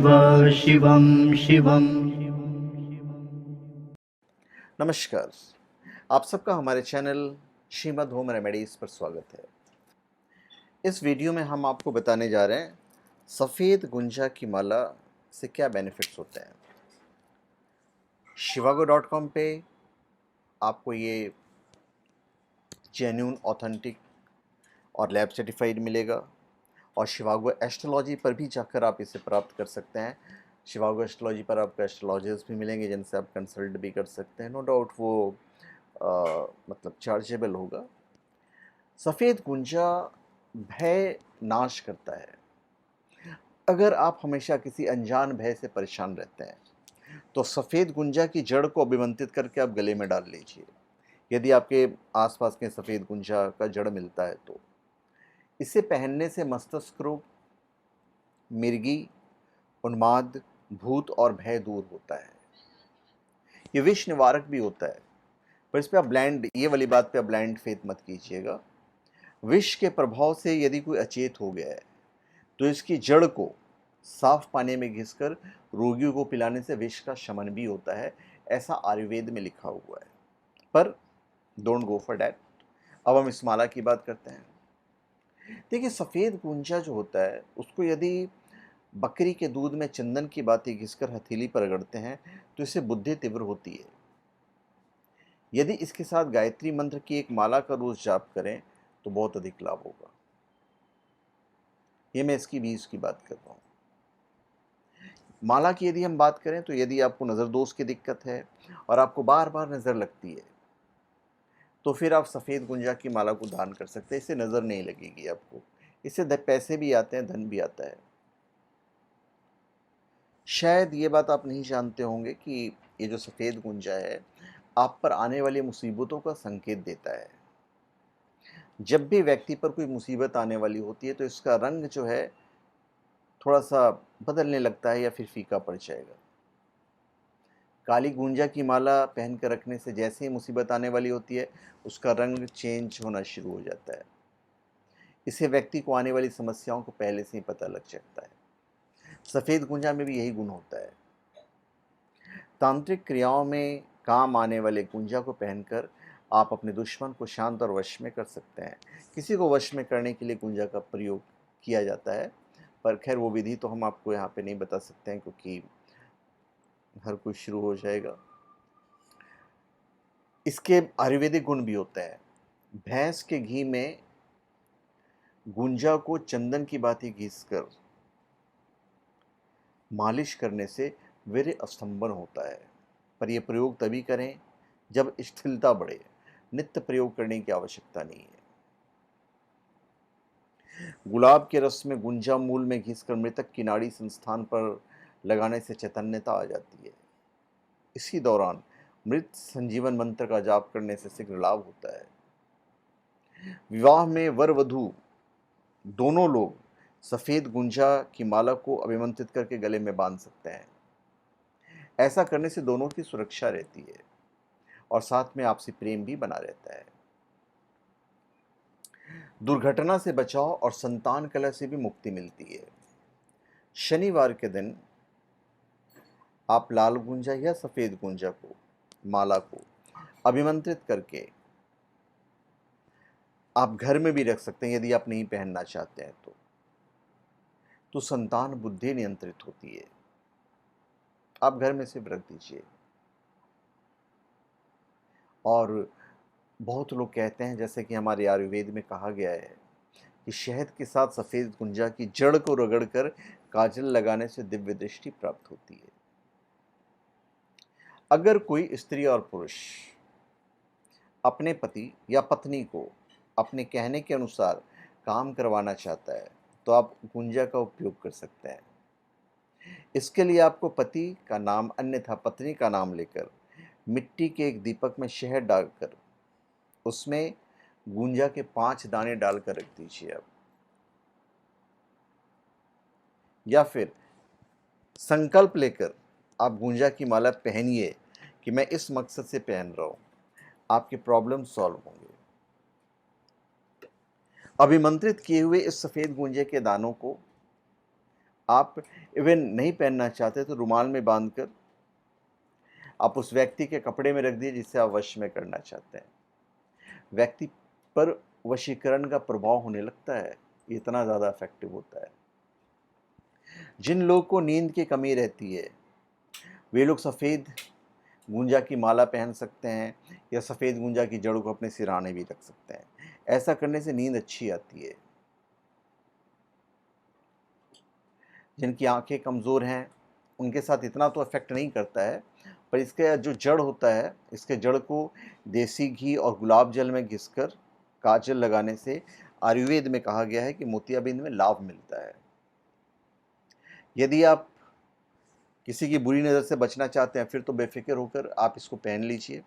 शिवं शिवं। नमस्कार। आप सबका हमारे चैनल श्रीमद् होम रेमेडीज़ पर स्वागत है। इस वीडियो में हम आपको बताने जा रहे हैं सफ़ेद गुंजा की माला से क्या बेनिफिट्स होते हैं। shivago.com पे आपको ये जेन्युइन, ऑथेंटिक और लैब सर्टिफाइड मिलेगा और शिवागो एस्ट्रोलॉजी पर भी जाकर आप इसे प्राप्त कर सकते हैं। शिवागो एस्ट्रोलॉजी पर आपको एस्ट्रोलॉजर्स भी मिलेंगे जिनसे आप कंसल्ट भी कर सकते हैं। नो डाउट वो मतलब चार्जेबल होगा। सफ़ेद गुंजा भय नाश करता है। अगर आप हमेशा किसी अनजान भय से परेशान रहते हैं तो सफ़ेद गुंजा की जड़ को अभिमंत्रित करके आप गले में डाल लीजिए। यदि आपके आसपास के सफ़ेद गुंजा का जड़ मिलता है तो इसे पहनने से मस्तिष्क रोग, मिर्गी, उन्माद, भूत और भय दूर होता है। ये विष निवारक भी होता है, पर इस पर आप ब्लाइंड, ये वाली बात पे आप ब्लाइंड फेथ मत कीजिएगा। विष के प्रभाव से यदि कोई अचेत हो गया है तो इसकी जड़ को साफ पानी में घिसकर रोगियों को पिलाने से विष का शमन भी होता है, ऐसा आयुर्वेद में लिखा हुआ है। पर डोंट गो फॉर डैट। अब हम इस माला की बात करते हैं। देखिए, सफ़ेद गुंजा जो होता है उसको यदि बकरी के दूध में चंदन की बाती घिसकर हथेली पर रगड़ते हैं तो इससे बुद्धि तीव्र होती है। यदि इसके साथ गायत्री मंत्र की एक माला का रोज जाप करें तो बहुत अधिक लाभ होगा। ये मैं इसकी बीज की बात कर रहा हूँ। माला की यदि हम बात करें तो यदि आपको नज़र दोष की दिक्कत है और आपको बार बार नज़र लगती है तो फिर आप सफ़ेद गुंजा की माला को दान कर सकते हैं। इससे नज़र नहीं लगेगी आपको, इससे पैसे भी आते हैं, धन भी आता है। शायद ये बात आप नहीं जानते होंगे कि ये जो सफ़ेद गुंजा है आप पर आने वाली मुसीबतों का संकेत देता है। जब भी व्यक्ति पर कोई मुसीबत आने वाली होती है तो इसका रंग जो है थोड़ा सा बदलने लगता है या फिर फीका पड़ जाएगा। काली गुंजा की माला पहन कर रखने से जैसे ही मुसीबत आने वाली होती है उसका रंग चेंज होना शुरू हो जाता है। इससे व्यक्ति को आने वाली समस्याओं को पहले से ही पता लग जाता है। सफ़ेद गुंजा में भी यही गुण होता है। तांत्रिक क्रियाओं में काम आने वाले गुंजा को पहनकर आप अपने दुश्मन को शांत और वश में कर सकते हैं। किसी को वश में करने के लिए गुंजा का प्रयोग किया जाता है, पर खैर वो विधि तो हम आपको यहाँ पे नहीं बता सकते हैं क्योंकि हर कुछ शुरू हो जाएगा। इसके आयुर्वेदिक गुण भी होते हैं। भैंस के घी में गुंजा को चंदन की भांति घिसकर मालिश करने से वीर्य स्तंभन होता है, पर यह प्रयोग तभी करें जब स्थिरता बढ़े। नित्य प्रयोग करने की आवश्यकता नहीं है। गुलाब के रस में गुंजा मूल में घिसकर मृतक की नाड़ी संस्थान पर लगाने से चैतन्यता आ जाती है। इसी दौरान मृत संजीवन मंत्र का जाप करने से शीघ्र लाभ होता है। विवाह में वर वधू दोनों लोग सफ़ेद गुंजा की माला को अभिमंत्रित करके गले में बांध सकते हैं। ऐसा करने से दोनों की सुरक्षा रहती है और साथ में आपसी प्रेम भी बना रहता है। दुर्घटना से बचाव और संतान कलह से भी मुक्ति मिलती है। शनिवार के दिन आप लाल गुंजा या सफ़ेद गुंजा को, माला को अभिमंत्रित करके आप घर में भी रख सकते हैं। यदि आप नहीं पहनना चाहते हैं तो संतान बुद्धि नियंत्रित होती है। आप घर में सिर्फ रख दीजिए। और बहुत लोग कहते हैं, जैसे कि हमारे आयुर्वेद में कहा गया है कि शहद के साथ सफ़ेद गुंजा की जड़ को रगड़कर काजल लगाने से दिव्य दृष्टि प्राप्त होती है। अगर कोई स्त्री और पुरुष अपने पति या पत्नी को अपने कहने के अनुसार काम करवाना चाहता है तो आप गुंजा का उपयोग कर सकते हैं। इसके लिए आपको पति का नाम अन्यथा पत्नी का नाम लेकर मिट्टी के एक दीपक में शहद डालकर उसमें गुंजा के 5 दाने डालकर रख दीजिए आप। या फिर संकल्प लेकर आप गुंजा की माला पहनिए कि मैं इस मकसद से पहन रहा हूं। आपके प्रॉब्लम सॉल्व होंगे। अभिमंत्रित किए हुए इस सफ़ेद गुंजे के दानों को आप इवन नहीं पहनना चाहते तो रुमाल में बांधकर आप उस व्यक्ति के कपड़े में रख दिए जिसे आप वश में करना चाहते हैं। व्यक्ति पर वशीकरण का प्रभाव होने लगता है, ये इतना ज़्यादा इफेक्टिव होता है। जिन लोगों को नींद की कमी रहती है वे लोग सफ़ेद गूंजा की माला पहन सकते हैं या सफ़ेद गूंजा की जड़ों को अपने सिरहाने भी रख सकते हैं। ऐसा करने से नींद अच्छी आती है। जिनकी आंखें कमज़ोर हैं उनके साथ इतना तो इफेक्ट नहीं करता है, पर इसका जो जड़ होता है, इसके जड़ को देसी घी और गुलाब जल में घिसकर काजल लगाने से आयुर्वेद में कहा गया है कि मोतियाबिंद में लाभ मिलता है। यदि आप किसी की बुरी नज़र से बचना चाहते हैं फिर तो बेफिक्र होकर आप इसको पहन लीजिए,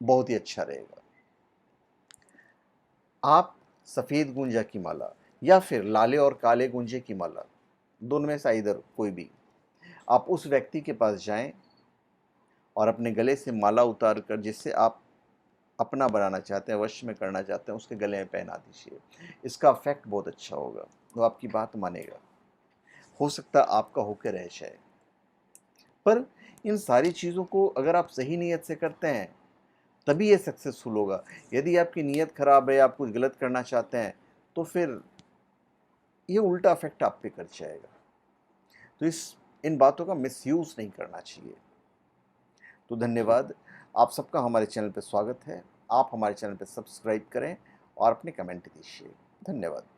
बहुत ही अच्छा रहेगा। आप सफ़ेद गूंजा की माला या फिर लाले और काले गूंजे की माला, दोनों में से इधर कोई भी, आप उस व्यक्ति के पास जाएं और अपने गले से माला उतार कर जिससे आप अपना बनाना चाहते हैं, वश में करना चाहते हैं, उसके गले में पहना दीजिए। इसका इफेक्ट बहुत अच्छा होगा, वो आपकी बात मानेगा। हो सकता है आपका होकर रह जाए। पर इन सारी चीज़ों को अगर आप सही नीयत से करते हैं तभी ये सक्सेसफुल होगा। यदि आपकी नीयत खराब है, आप कुछ गलत करना चाहते हैं, तो फिर ये उल्टा इफेक्ट आप पे कर जाएगा। तो इन बातों का मिसयूज़ नहीं करना चाहिए। तो धन्यवाद। आप सबका हमारे चैनल पे स्वागत है। आप हमारे चैनल पे सब्सक्राइब करें और अपने कमेंट दीजिए। धन्यवाद।